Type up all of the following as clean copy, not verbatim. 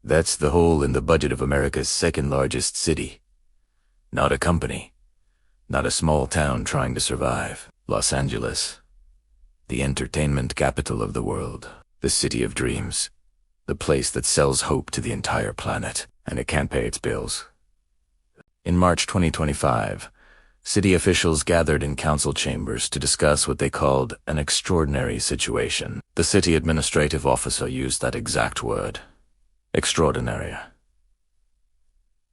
That's the hole in the budget of America's second largest city. Not a company. Not a small town trying to survive. Los Angeles. The entertainment capital of the world. The city of dreams. The place that sells hope to the entire planet, and it can't pay its bills. In March 2025, city officials gathered in council chambers to discuss what they called an extraordinary situation. The city administrative officer used that exact word. Extraordinary.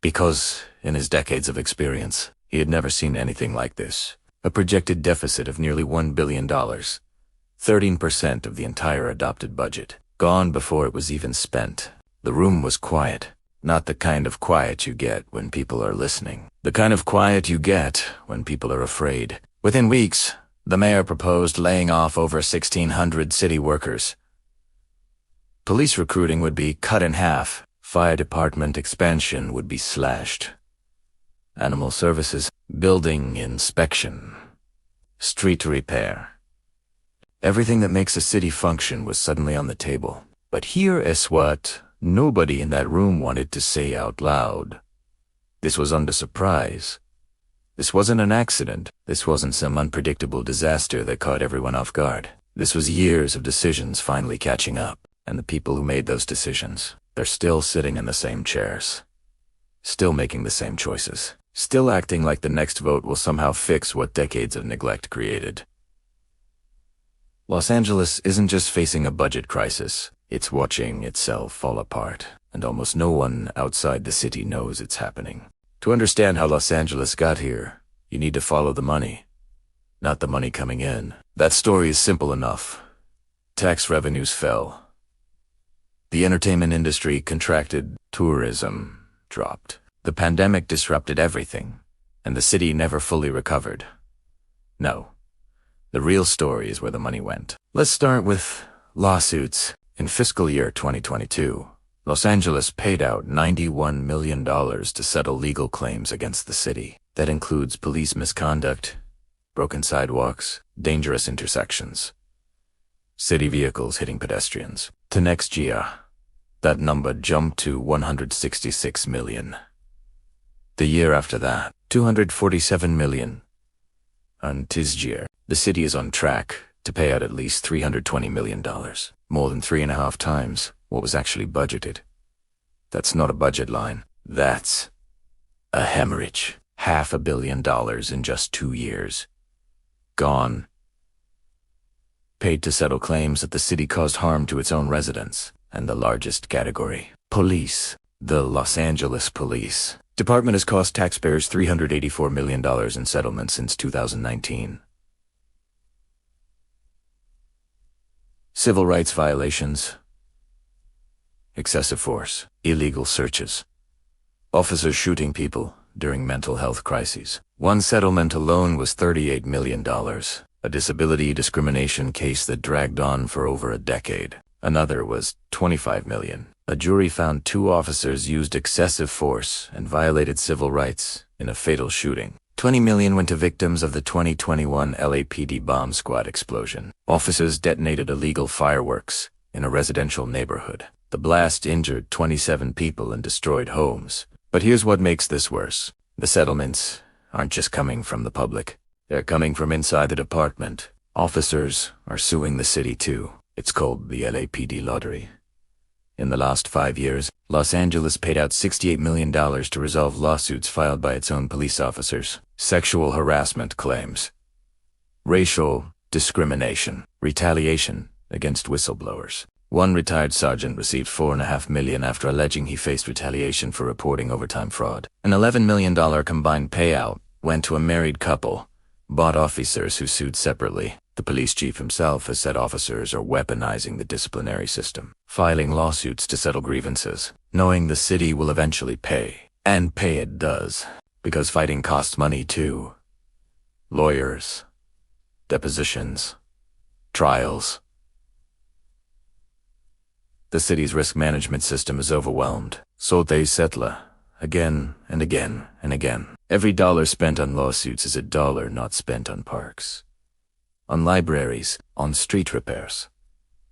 Because, in his decades of experience, he had never seen anything like this. A projected deficit of nearly $1 billion. 13% of the entire adopted budget. Gone before it was even spent. The room was quiet. Not the kind of quiet you get when people are listening. The kind of quiet you get when people are afraid. Within weeks, the mayor proposed laying off over 1,600 city workers. Police recruiting would be cut in half. Fire department expansion would be slashed. Animal services, building inspection, street repair. Everything that makes a city function was suddenly on the table. But here is what nobody in that room wanted to say out loud. This was under surprise. This wasn't an accident. This wasn't some unpredictable disaster that caught everyone off guard. This was years of decisions finally catching up. And the people who made those decisions, they're still sitting in the same chairs. Still making the same choices. Still acting like the next vote will somehow fix what decades of neglect created. Los Angeles isn't just facing a budget crisis. It's watching itself fall apart, and almost no one outside the city knows it's happening. To understand how Los Angeles got here, you need to follow the money, not the money coming in. That story is simple enough. Tax revenues fell. The entertainment industry contracted, tourism dropped. The pandemic disrupted everything, and the city never fully recovered. No. The real story is where the money went. Let's start with lawsuits. In fiscal year 2022, Los Angeles paid out $91 million to settle legal claims against the city. That includes police misconduct, broken sidewalks, dangerous intersections, city vehicles hitting pedestrians. To next year, that number jumped to $166 million. The year after that, $247 million. And this year, the city is on track to pay out at least $320 million, more than 3.5 times what was actually budgeted. That's not a budget line. That's a hemorrhage. $500 million in just 2 years. Gone. Paid to settle claims that the city caused harm to its own residents. And the largest category, police. The Los Angeles Police Department has cost taxpayers $384 million in settlements since 2019. Civil rights violations, excessive force, illegal searches, officers shooting people during mental health crises. One settlement alone was $38 million, a disability discrimination case that dragged on for over a decade. Another was $25 million. A jury found 2 officers used excessive force and violated civil rights in a fatal shooting. $20 million went to victims of the 2021 LAPD bomb squad explosion. Officers detonated illegal fireworks in a residential neighborhood. The blast injured 27 people and destroyed homes. But here's what makes this worse. The settlements aren't just coming from the public. They're coming from inside the department. Officers are suing the city too. It's called the LAPD lottery. In the last 5 years, Los Angeles paid out $68 million to resolve lawsuits filed by its own police officers. Sexual harassment claims, racial discrimination, retaliation against whistleblowers. One retired sergeant received $4.5 million after alleging he faced retaliation for reporting overtime fraud. An $11 million combined payout went to a married couple, bought officers who sued separately. The police chief himself has said officers are weaponizing the disciplinary system, filing lawsuits to settle grievances, knowing the city will eventually pay. And pay it does, because fighting costs money too. Lawyers, depositions, trials. The city's risk management system is overwhelmed, so they settle again and again and again. Every dollar spent on lawsuits is a dollar not spent on parks, on libraries, on street repairs,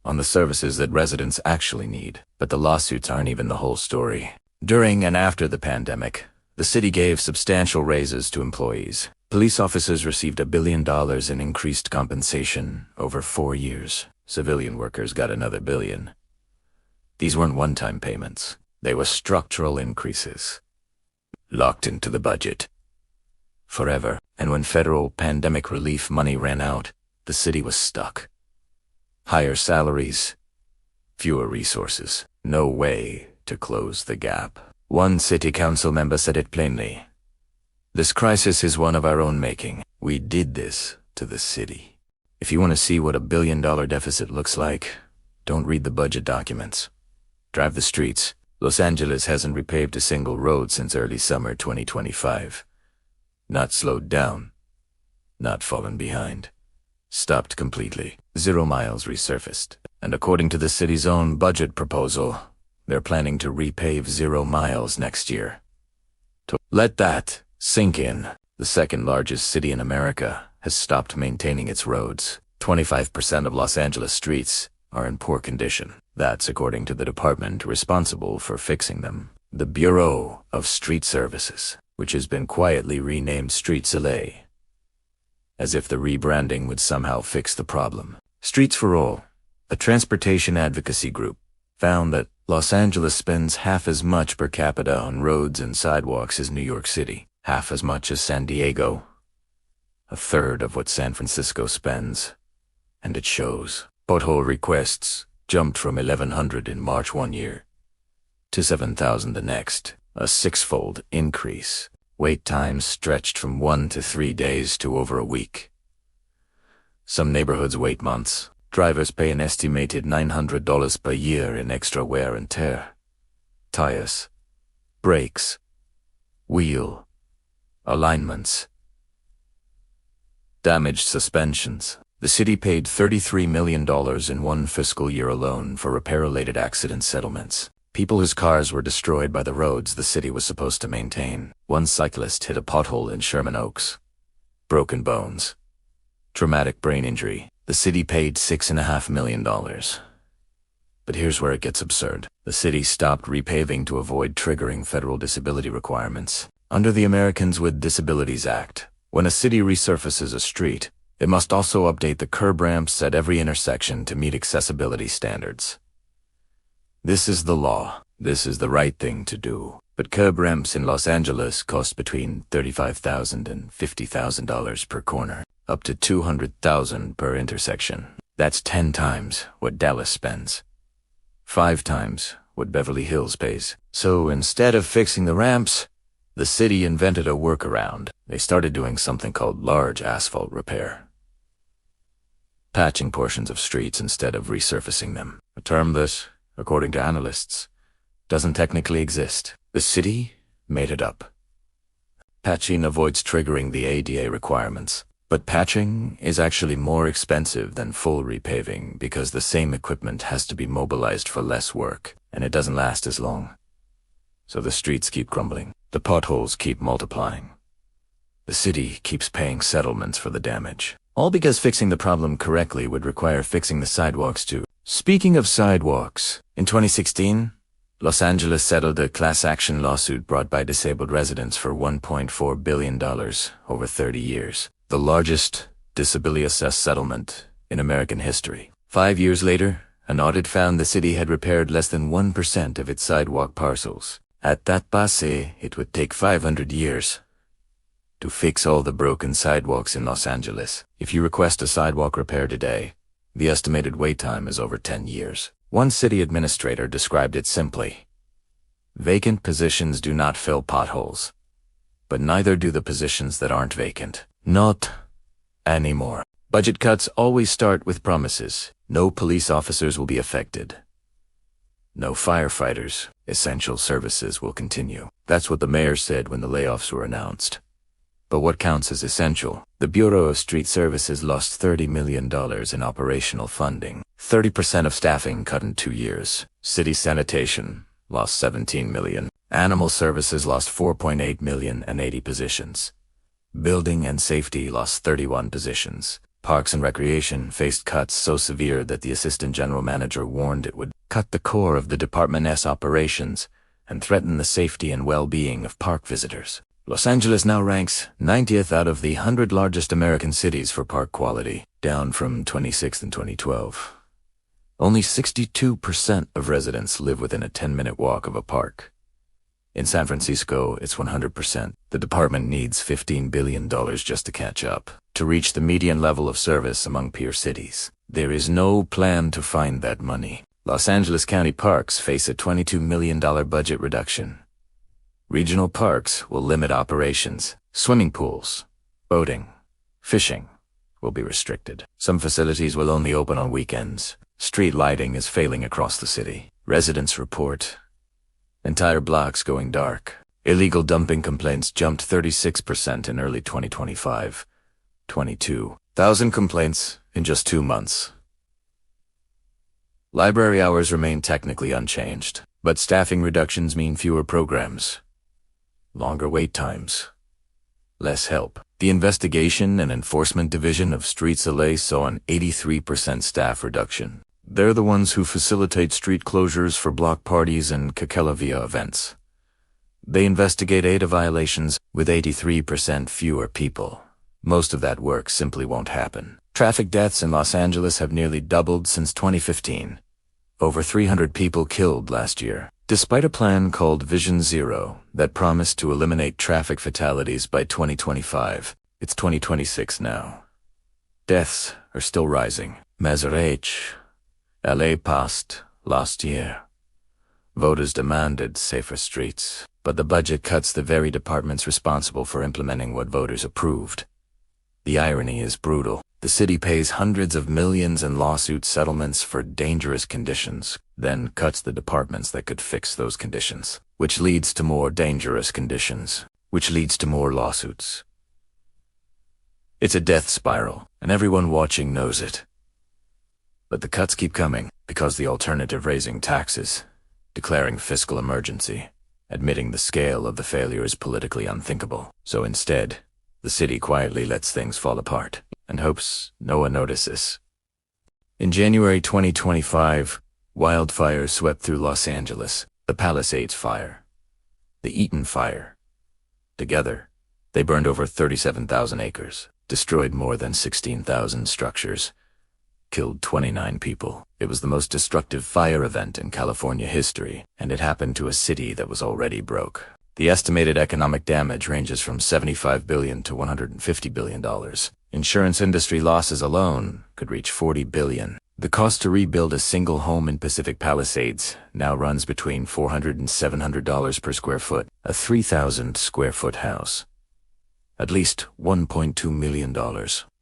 on the services that residents actually need. But the lawsuits aren't even the whole story. During and after the pandemic, the city gave substantial raises to employees. Police officers received $1 billion in increased compensation over 4 years. Civilian workers got another $1 billion. These weren't one-time payments. They were structural increases, locked into the budget forever. And when federal pandemic relief money ran out, the city was stuck. Higher salaries, fewer resources, no way to close the gap. One city council member said it plainly. "This crisis is one of our own making. We did this to the city." If you want to see what a $1 billion deficit looks like, don't read the budget documents. Drive the streets. Los Angeles hasn't repaved a single road since early summer 2025. Not slowed down. Not fallen behind. Stopped completely. 0 miles resurfaced. And according to the city's own budget proposal, they're planning to repave 0 miles next year. Let that sink in. The second largest city in America has stopped maintaining its roads. 25% of Los Angeles streets are in poor condition. That's according to the department responsible for fixing them, the Bureau of Street Services, which has been quietly renamed Streets LA, as if the rebranding would somehow fix the problem. Streets for All, a transportation advocacy group, found that Los Angeles spends half as much per capita on roads and sidewalks as New York City, half as much as San Diego, a third of what San Francisco spends, and it shows. Pothole requests jumped from 1,100 in March one year to 7,000 the next, a 6-fold increase. Wait times stretched from 1 to 3 days to over a week. Some neighborhoods wait months. Drivers pay an estimated $900 per year in extra wear and tear. Tires, brakes, wheel, alignments, damaged suspensions. The city paid $33 million in one fiscal year alone for repair-related accident settlements. People whose cars were destroyed by the roads the city was supposed to maintain. One cyclist hit a pothole in Sherman Oaks. Broken bones. Traumatic brain injury. The city paid $6.5 million. But here's where it gets absurd. The city stopped repaving to avoid triggering federal disability requirements. Under the Americans with Disabilities Act, when a city resurfaces a street, it must also update the curb ramps at every intersection to meet accessibility standards. This is the law. This is the right thing to do. But curb ramps in Los Angeles cost between $35,000 and $50,000 per corner, up to $200,000 per intersection. That's 10 times what Dallas spends. 5 times what Beverly Hills pays. So instead of fixing the ramps, the city invented a workaround. They started doing something called large asphalt repair, patching portions of streets instead of resurfacing them. A term that, according to analysts, doesn't technically exist. The city made it up. Patching avoids triggering the ADA requirements, but patching is actually more expensive than full repaving because the same equipment has to be mobilized for less work, and it doesn't last as long. So the streets keep crumbling. The potholes keep multiplying. The city keeps paying settlements for the damage. All because fixing the problem correctly would require fixing the sidewalks too. Speaking of sidewalks, in 2016, Los Angeles settled a class action lawsuit brought by disabled residents for $1.4 billion over 30 years, the largest disability-assessed settlement in American history. 5 years later, an audit found the city had repaired less than 1% of its sidewalk parcels. At that pace, it would take 500 years to fix all the broken sidewalks in Los Angeles. If you request a sidewalk repair today, the estimated wait time is over 10 years. One city administrator described it simply: vacant positions do not fill potholes, but neither do the positions that aren't vacant. Not anymore. Budget cuts always start with promises. No police officers will be affected. No firefighters. Essential services will continue. That's what the mayor said when the layoffs were announced. But what counts as essential? The Bureau of Street Services lost $30 million in operational funding. 30% of staffing cut in 2 years. City sanitation lost $17 million. Animal services lost $4.8 million and 80 positions. Building and safety lost 31 positions. Parks and Recreation faced cuts so severe that the assistant general manager warned it would cut the core of the department's operations and threaten the safety and well-being of park visitors. Los Angeles now ranks 90th out of the 100 largest American cities for park quality, down from 26th in 2012. Only 62% of residents live within a 10-minute walk of a park. In San Francisco, it's 100%. The department needs $15 billion just to catch up, to reach the median level of service among peer cities. There is no plan to find that money. Los Angeles County parks face a $22 million budget reduction. Regional parks will limit operations. Swimming pools, boating, fishing will be restricted. Some facilities will only open on weekends. Street lighting is failing across the city. Residents report entire blocks going dark. Illegal dumping complaints jumped 36% in early 2025. 22,000 complaints in just 2 months. Library hours remain technically unchanged, but staffing reductions mean fewer programs, longer wait times, less help. The Investigation and Enforcement Division of Streets LA saw an 83% staff reduction. They're the ones who facilitate street closures for block parties and Cacalavia events. They investigate ADA violations with 83% fewer people. Most of that work simply won't happen. Traffic deaths in Los Angeles have nearly doubled since 2015. Over 300 people killed last year. Despite a plan called Vision Zero that promised to eliminate traffic fatalities by 2025, it's 2026 now. Deaths are still rising. Maserate, LA passed last year. Voters demanded safer streets, but the budget cuts the very departments responsible for implementing what voters approved. The irony is brutal. The city pays hundreds of millions in lawsuit settlements for dangerous conditions, then cuts the departments that could fix those conditions, which leads to more dangerous conditions, which leads to more lawsuits. It's a death spiral, and everyone watching knows it. But the cuts keep coming because the alternative, raising taxes, declaring fiscal emergency, admitting the scale of the failure, is politically unthinkable. So instead, the city quietly lets things fall apart and hopes no one notices. In January 2025, wildfires swept through Los Angeles. The Palisades Fire, the Eaton Fire. Together, they burned over 37,000 acres, destroyed more than 16,000 structures, killed 29 people. It was the most destructive fire event in California history, and it happened to a city that was already broke. The estimated economic damage ranges from $75 billion to $150 billion. Insurance industry losses alone could reach $40 billion. The cost to rebuild a single home in Pacific Palisades now runs between $400 and $700 per square foot. A 3,000 square foot house, at least $1.2 million,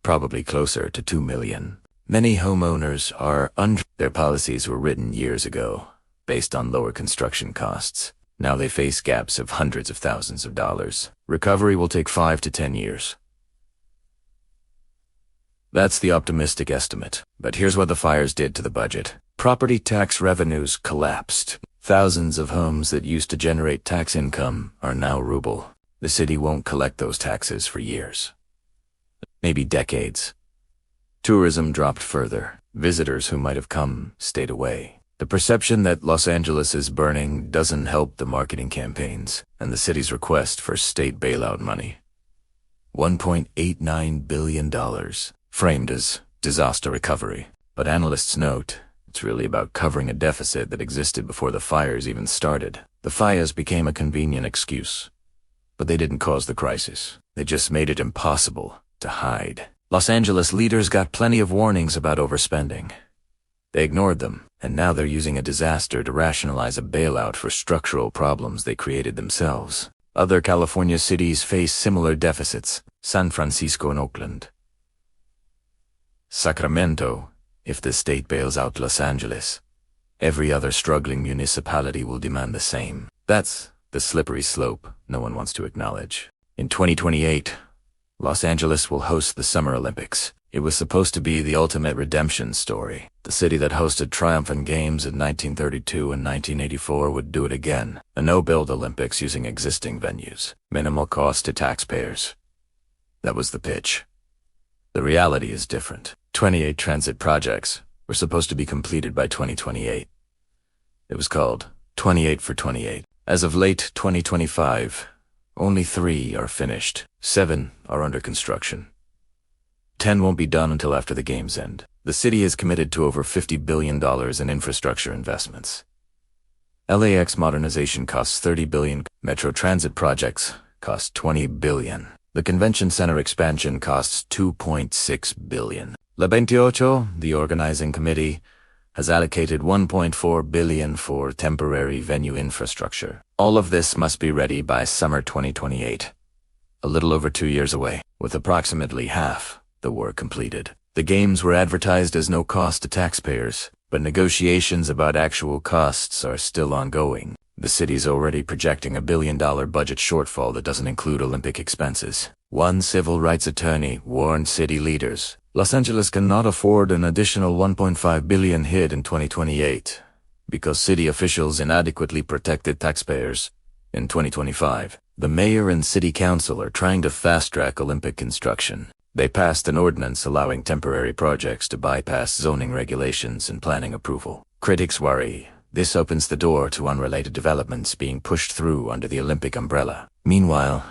probably closer to $2 million. Many homeowners are their policies were written years ago, based on lower construction costs. Now they face gaps of hundreds of thousands of dollars. Recovery will take 5 to 10 years. That's the optimistic estimate. But here's what the fires did to the budget. Property tax revenues collapsed. Thousands of homes that used to generate tax income are now ruble. The city won't collect those taxes for years, maybe decades. Tourism dropped further. Visitors who might have come stayed away. The perception that Los Angeles is burning doesn't help the marketing campaigns and the city's request for state bailout money. $1.89 billion, framed as disaster recovery. But analysts note it's really about covering a deficit that existed before the fires even started. The fires became a convenient excuse, but they didn't cause the crisis. They just made it impossible to hide. Los Angeles leaders got plenty of warnings about overspending. They ignored them, and now they're using a disaster to rationalize a bailout for structural problems they created themselves. Other California cities face similar deficits: San Francisco and Oakland. Sacramento, if the state bails out Los Angeles, every other struggling municipality will demand the same. That's the slippery slope no one wants to acknowledge. In 2028, Los Angeles will host the Summer Olympics. It was supposed to be the ultimate redemption story. The city that hosted triumphant games in 1932 and 1984 would do it again. A no-build Olympics using existing venues. Minimal cost to taxpayers. That was the pitch. The reality is different. 28 transit projects were supposed to be completed by 2028. It was called 28 for 28. As of late 2025, only 3 are finished. 7 are under construction. 10 won't be done until after the game's end. The city is committed to over $50 billion in infrastructure investments. LAX modernization costs $30 billion. Metro transit projects cost $20 billion. The convention center expansion costs $2.6 billion. La 28, the organizing committee, has allocated $1.4 billion for temporary venue infrastructure. All of this must be ready by summer 2028, a little over 2 years away, with approximately half the work completed. The games were advertised as no cost to taxpayers, but negotiations about actual costs are still ongoing. The city's already projecting $1 billion budget shortfall that doesn't include Olympic expenses. One civil rights attorney warned city leaders, Los Angeles cannot afford an additional $1.5 billion hit in 2028 because city officials inadequately protected taxpayers in 2025. The mayor and city council are trying to fast-track Olympic construction. They passed an ordinance allowing temporary projects to bypass zoning regulations and planning approval. Critics worry this opens the door to unrelated developments being pushed through under the Olympic umbrella. Meanwhile,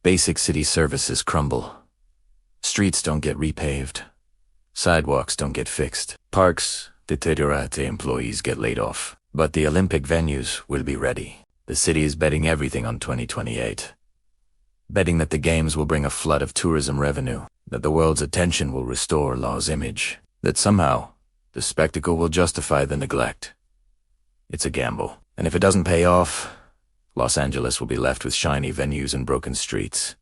basic city services crumble. Streets don't get repaved. Sidewalks don't get fixed. Parks deteriorate, employees get laid off. But the Olympic venues will be ready. The city is betting everything on 2028. Betting that the games will bring a flood of tourism revenue, that the world's attention will restore Law's image, that somehow the spectacle will justify the neglect. It's a gamble, and if it doesn't pay off, Los Angeles will be left with shiny venues and broken streets.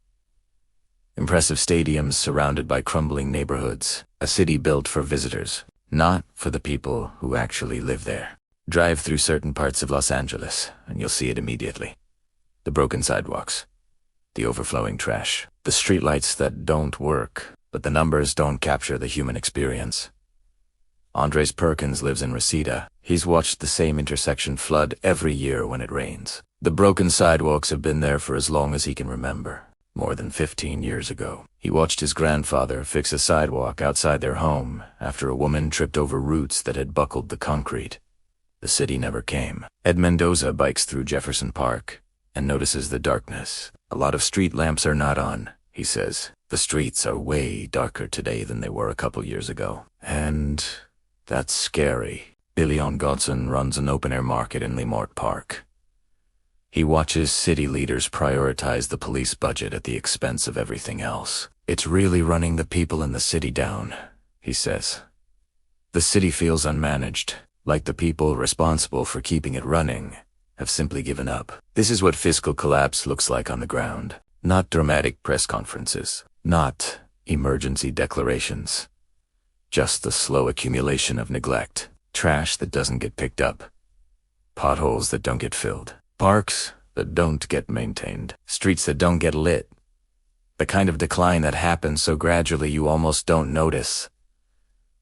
Impressive stadiums surrounded by crumbling neighborhoods, a city built for visitors, not for the people who actually live there. Drive through certain parts of Los Angeles, and you'll see it immediately. The broken sidewalks, the overflowing trash, the streetlights that don't work, but the numbers don't capture the human experience. Andres Perkins lives in Reseda. He's watched the same intersection flood every year when it rains. The broken sidewalks have been there for as long as he can remember. More than 15 years ago, he watched his grandfather fix a sidewalk outside their home after a woman tripped over roots that had buckled the concrete. The city never came. Ed Mendoza bikes through Jefferson Park and notices the darkness. A lot of street lamps are not on, he says. The streets are way darker today than they were a couple years ago. And that's scary. Billion Godson runs an open-air market in Lemort Park. He watches city leaders prioritize the police budget at the expense of everything else. It's really running the people in the city down, he says. The city feels unmanaged, like the people responsible for keeping it running have simply given up. This is what fiscal collapse looks like on the ground. Not dramatic press conferences, not emergency declarations. Just the slow accumulation of neglect, trash that doesn't get picked up, potholes that don't get filled, parks that don't get maintained, streets that don't get lit. The kind of decline that happens so gradually you almost don't notice.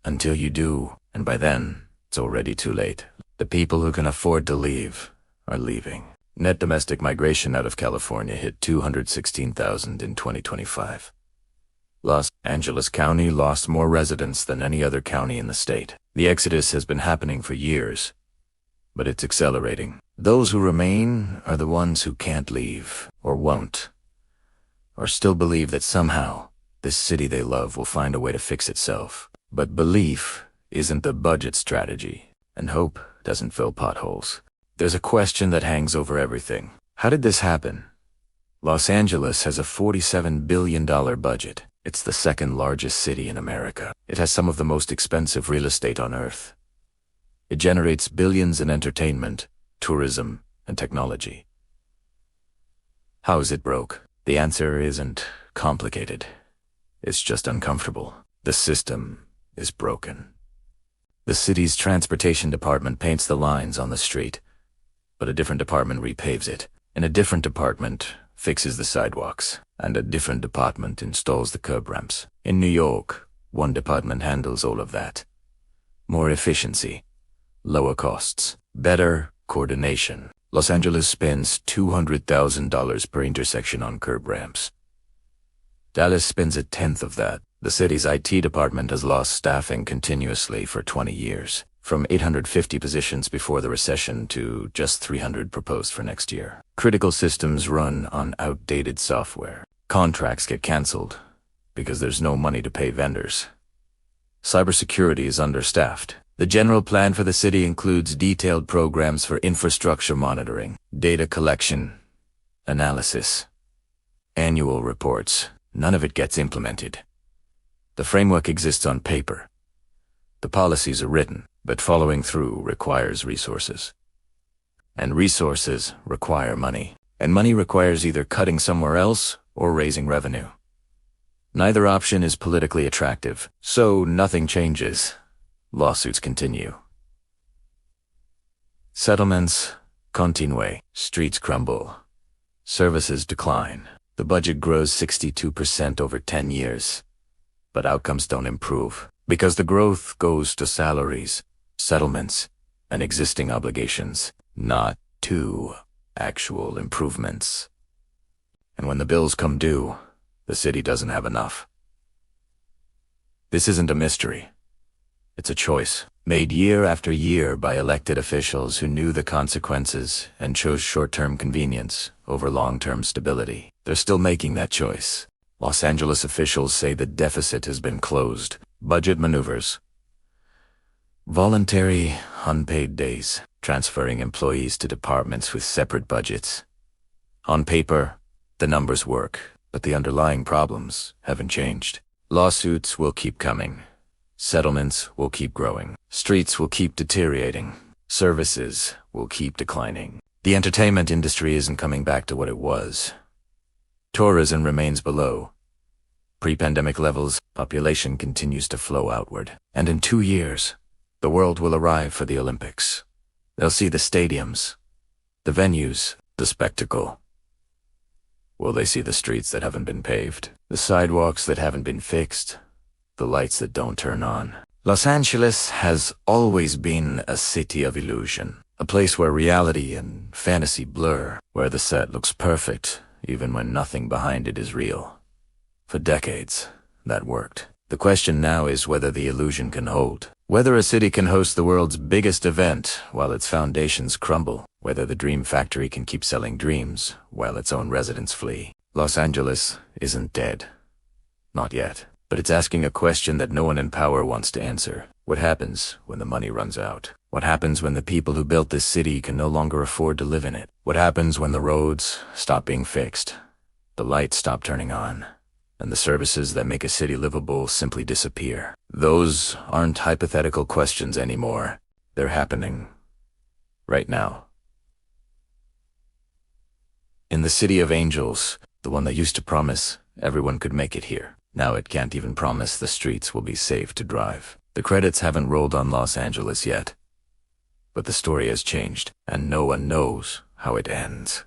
Until you do, and by then, it's already too late. The people who can afford to leave are leaving. Net domestic migration out of California hit 216,000 in 2025. Los Angeles County lost more residents than any other county in the state. The exodus has been happening for years, but it's accelerating. Those who remain are the ones who can't leave, or won't, or still believe that somehow this city they love will find a way to fix itself. But belief isn't the budget strategy, and hope doesn't fill potholes. There's a question that hangs over everything. How did this happen? Los Angeles has a $47 billion budget. It's the second largest city in America. It has some of the most expensive real estate on Earth. It generates billions in entertainment, tourism, and technology. How is it broke? The answer isn't complicated. It's just uncomfortable. The system is broken. The city's transportation department paints the lines on the street, but a different department repaves it, and a different department fixes the sidewalks, and a different department installs the curb ramps. In New York, one department handles all of that. More efficiency, lower costs, better coordination. Los Angeles spends $200,000 per intersection on curb ramps. Dallas spends 1/10 of that. The city's IT department has lost staffing continuously for 20 years, from 850 positions before the recession to just 300 proposed for next year. Critical systems run on outdated software. Contracts get canceled because there's no money to pay vendors. Cybersecurity is understaffed. The general plan for the city includes detailed programs for infrastructure monitoring, data collection, analysis, annual reports. None of it gets implemented. The framework exists on paper. The policies are written, but following through requires resources. And resources require money. And money requires either cutting somewhere else or raising revenue. Neither option is politically attractive, so nothing changes. Lawsuits continue. Settlements continue. Streets crumble. Services decline. The budget grows 62% over 10 years. But outcomes don't improve, because the growth goes to salaries, settlements, and existing obligations, not to actual improvements. And when the bills come due, the city doesn't have enough. This isn't a mystery. It's a choice, made year after year by elected officials who knew the consequences and chose short-term convenience over long-term stability. They're still making that choice. Los Angeles officials say the deficit has been closed. Budget maneuvers. Voluntary, unpaid days, transferring employees to departments with separate budgets. On paper, the numbers work, but the underlying problems haven't changed. Lawsuits will keep coming. Settlements will keep growing. Streets will keep deteriorating. Services will keep declining. The entertainment industry isn't coming back to what it was. Tourism remains below pre-pandemic levels. Population continues to flow outward. And in 2 years, the world will arrive for the Olympics. They'll see the stadiums, the venues, the spectacle. Will they see the streets that haven't been paved, the sidewalks that haven't been fixed, the lights that don't turn on? Los Angeles has always been a city of illusion, a place where reality and fantasy blur, where the set looks perfect even when nothing behind it is real. For decades, that worked. The question now is whether the illusion can hold. Whether a city can host the world's biggest event while its foundations crumble. Whether the dream factory can keep selling dreams while its own residents flee. Los Angeles isn't dead. Not yet. But it's asking a question that no one in power wants to answer. What happens when the money runs out? What happens when the people who built this city can no longer afford to live in it? What happens when the roads stop being fixed, the lights stop turning on, and the services that make a city livable simply disappear? Those aren't hypothetical questions anymore. They're happening right now. In the City of Angels, the one that used to promise everyone could make it here, now it can't even promise the streets will be safe to drive. The credits haven't rolled on Los Angeles yet, but the story has changed, and no one knows how it ends.